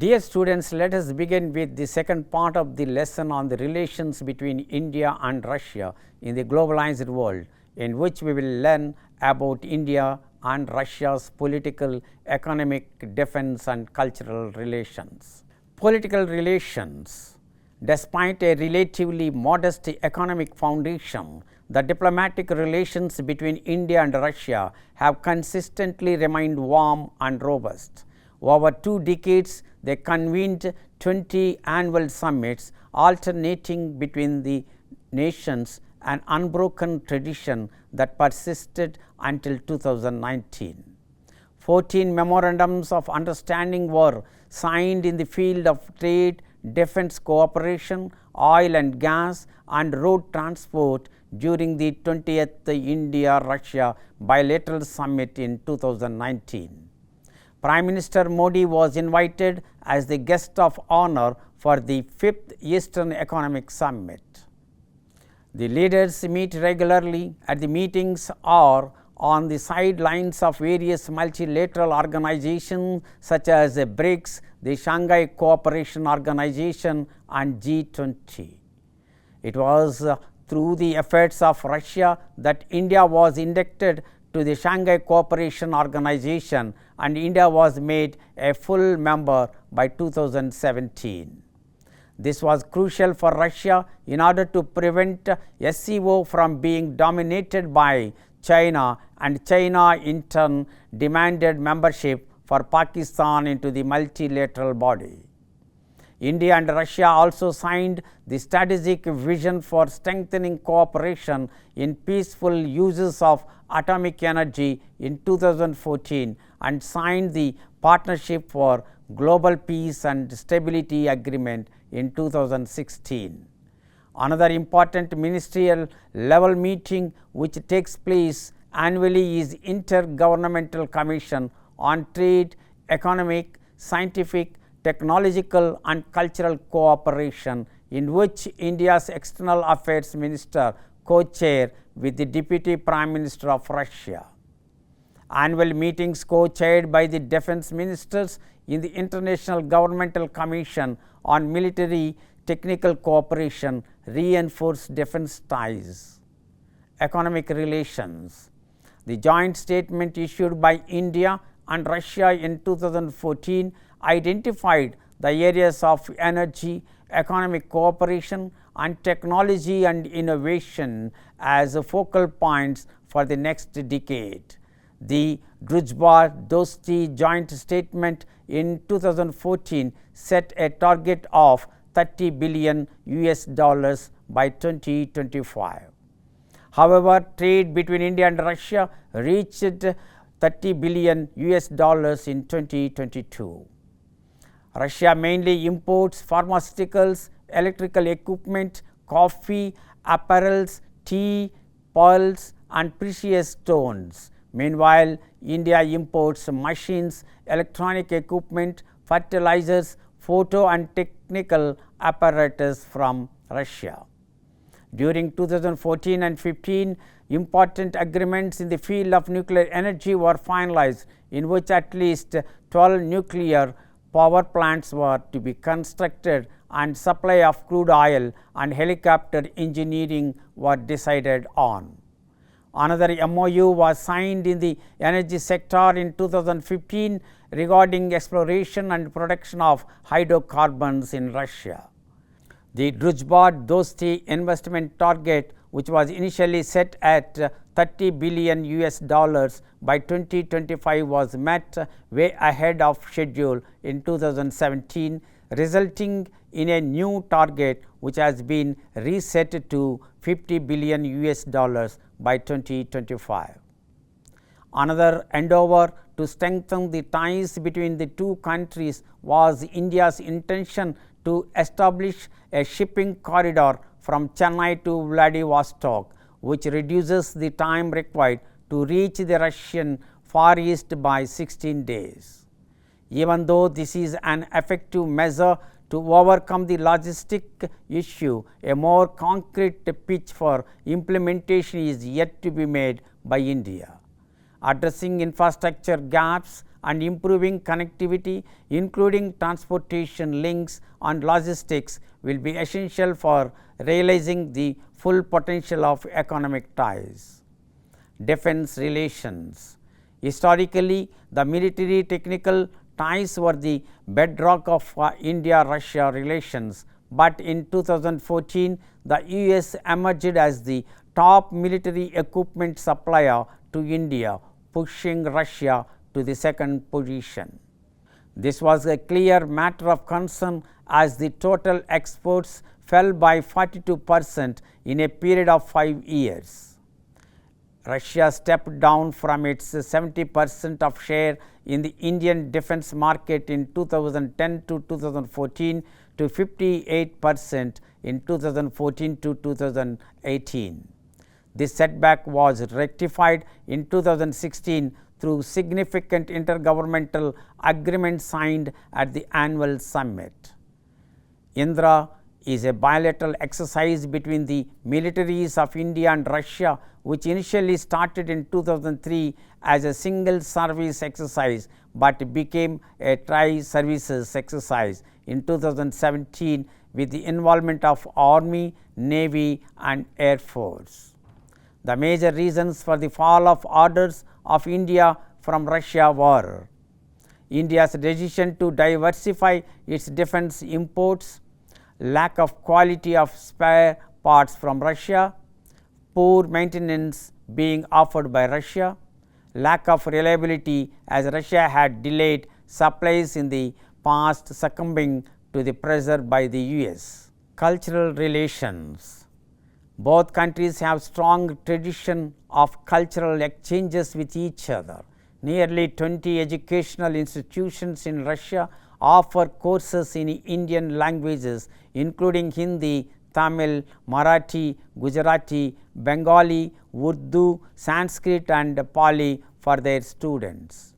Dear students, let us begin with the second part of the lesson on the relations between India and Russia in the globalized world, in which we will learn about India and Russia's political, economic, defense and cultural relations. Political relations. Despite a relatively modest economic foundation, the diplomatic relations between India and Russia have consistently remained warm and robust. Over 2 decades, they convened 20 annual summits, alternating between the nations, an unbroken tradition that persisted until 2019. 14 memorandums of understanding were signed in the field of trade, defense cooperation, oil and gas, and road transport during the 20th India-Russia bilateral summit in 2019. Prime Minister Modi was invited as the guest of honor for the 5th Eastern Economic Summit. The leaders meet regularly at the meetings or on the sidelines of various multilateral organizations such as BRICS, the Shanghai Cooperation Organization and G20. It was through the efforts of Russia that India was inducted to the Shanghai Cooperation Organization, and India was made a full member by 2017. This was crucial for Russia in order to prevent SCO from being dominated by China, and China in turn demanded membership for Pakistan into the multilateral body. India and Russia also signed the strategic vision for strengthening cooperation in peaceful uses of atomic energy in 2014 and signed the Partnership for Global Peace and Stability Agreement in 2016. Another important ministerial level meeting which takes place annually is Intergovernmental Commission on Trade, Economic, Scientific, Technological and Cultural Cooperation, in which India's External Affairs Minister co-chair with the Deputy Prime Minister of Russia. Annual meetings co-chaired by the defense ministers in the International Governmental Commission on Military Technical Cooperation reinforce defense ties. Economic relations. The joint statement issued by India and Russia in 2014 identified the areas of energy, economic cooperation and technology and innovation as focal points for the next decade. The Druzhba-Dosti joint statement in 2014 set a target of $30 billion by 2025. However, trade between India and Russia reached $30 billion in 2022. Russia mainly imports pharmaceuticals, electrical equipment, coffee, apparels, tea, pearls and precious stones. Meanwhile, India imports machines, electronic equipment, fertilizers, photo and technical apparatus from Russia. During 2014 and 15, important agreements in the field of nuclear energy were finalized, in which at least 12 nuclear power plants were to be constructed and supply of crude oil and helicopter engineering were decided on. Another MOU was signed in the energy sector in 2015 regarding exploration and production of hydrocarbons in Russia. The Druzhba-Dosti investment target, which was initially set at $30 billion by 2025, was met way ahead of schedule in 2017, resulting in a new target which has been reset to $50 billion by 2025. Another endeavor to strengthen the ties between the two countries was India's intention to establish a shipping corridor from Chennai to Vladivostok, which reduces the time required to reach the Russian Far East by 16 days. Even though this is an effective measure to overcome the logistic issue, a more concrete pitch for implementation is yet to be made by India. Addressing infrastructure gaps and improving connectivity, including transportation links and logistics, will be essential for realizing the full potential of economic ties. Defense relations. Historically, the military technical ties were the bedrock of India-Russia relations, but in 2014, the US emerged as the top military equipment supplier to India, pushing Russia to the second position. This was a clear matter of concern as the total exports fell by 42% in a period of 5 years. Russia stepped down from its 70% of share in the Indian defense market in 2010 to 2014 to 58% in 2014 to 2018. This setback was rectified in 2016 through significant intergovernmental agreements signed at the annual summit. Indra is a bilateral exercise between the militaries of India and Russia, which initially started in 2003 as a single service exercise, but became a tri-services exercise in 2017 with the involvement of Army, Navy and Air Force. The major reasons for the fall of orders of India from Russia were India's decision to diversify its defense imports, lack of quality of spare parts from Russia, poor maintenance being offered by Russia, lack of reliability as Russia had delayed supplies in the past, succumbing to the pressure by the US. Cultural relations. Both countries have strong tradition of cultural exchanges with each other. Nearly 20 educational institutions in Russia offer courses in Indian languages, including Hindi, Tamil, Marathi, Gujarati, Bengali, Urdu, Sanskrit and Pali for their students.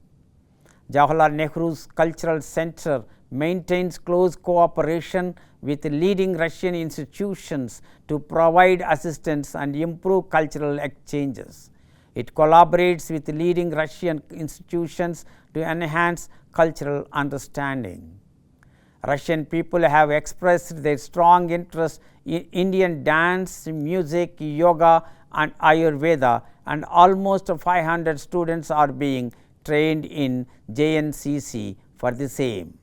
Jawaharlal Nehru's Cultural Center maintains close cooperation with leading Russian institutions to provide assistance and improve cultural exchanges. It collaborates with leading Russian institutions to enhance cultural understanding. Russian people have expressed their strong interest in Indian dance, music, yoga and Ayurveda, and almost 500 students are being trained in JNCC for the same.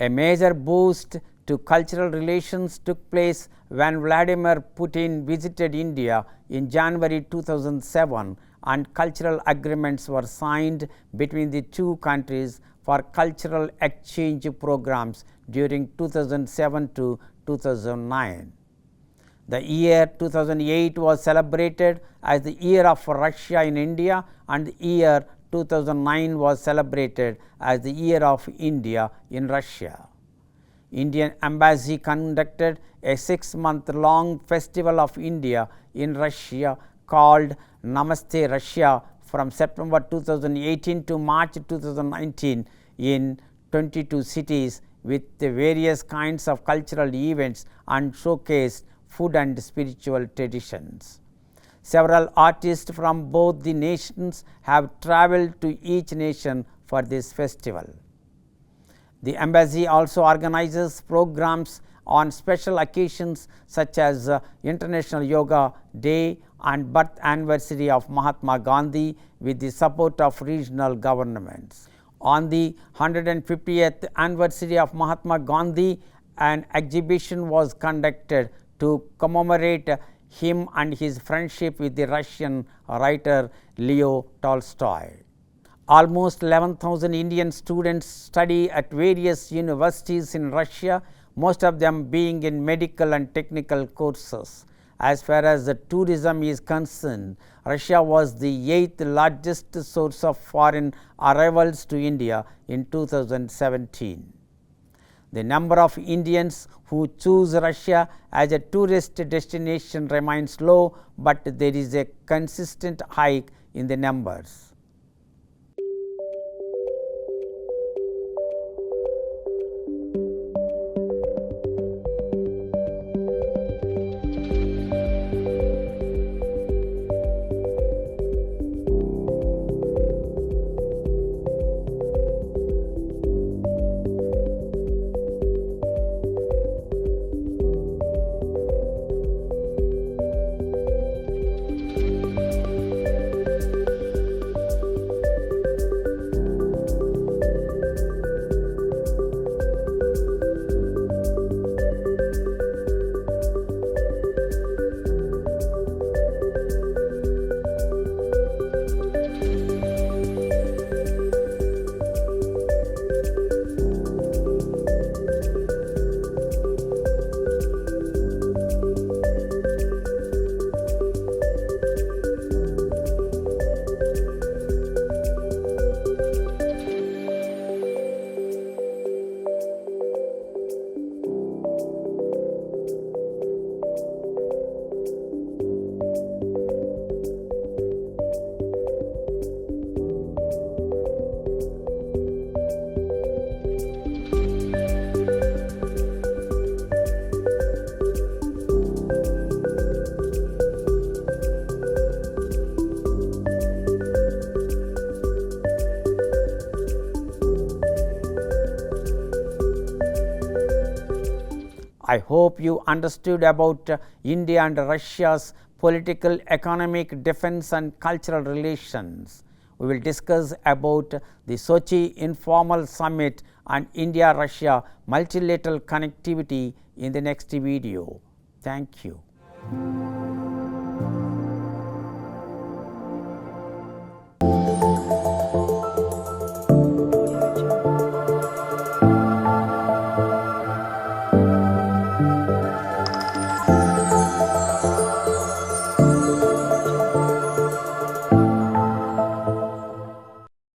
A major boost to cultural relations took place when Vladimir Putin visited India in January 2007 and cultural agreements were signed between the two countries for cultural exchange programs during 2007 to 2009. The year 2008 was celebrated as the Year of Russia in India, and the year 2009 was celebrated as the Year of India in Russia. Indian Embassy conducted a 6-month-long Festival of India in Russia called Namaste Russia from September 2018 to March 2019 in 22 cities with various kinds of cultural events and showcased food and spiritual traditions. Several artists from both the nations have traveled to each nation for this festival. The embassy also organizes programs on special occasions such as International Yoga Day and birth anniversary of Mahatma Gandhi with the support of regional governments. On the 150th anniversary of Mahatma Gandhi, an exhibition was conducted to commemorate him and his friendship with the Russian writer Leo Tolstoy. Almost 11,000 Indian students study at various universities in Russia, most of them being in medical and technical courses. As far as the tourism is concerned, Russia was the 8th largest source of foreign arrivals to India in 2017. The number of Indians who choose Russia as a tourist destination remains low, but there is a consistent hike in the numbers. I hope you understood about India and Russia's political, economic, defense and cultural relations. We will discuss about the Sochi Informal Summit and India-Russia multilateral connectivity in the next video. Thank you.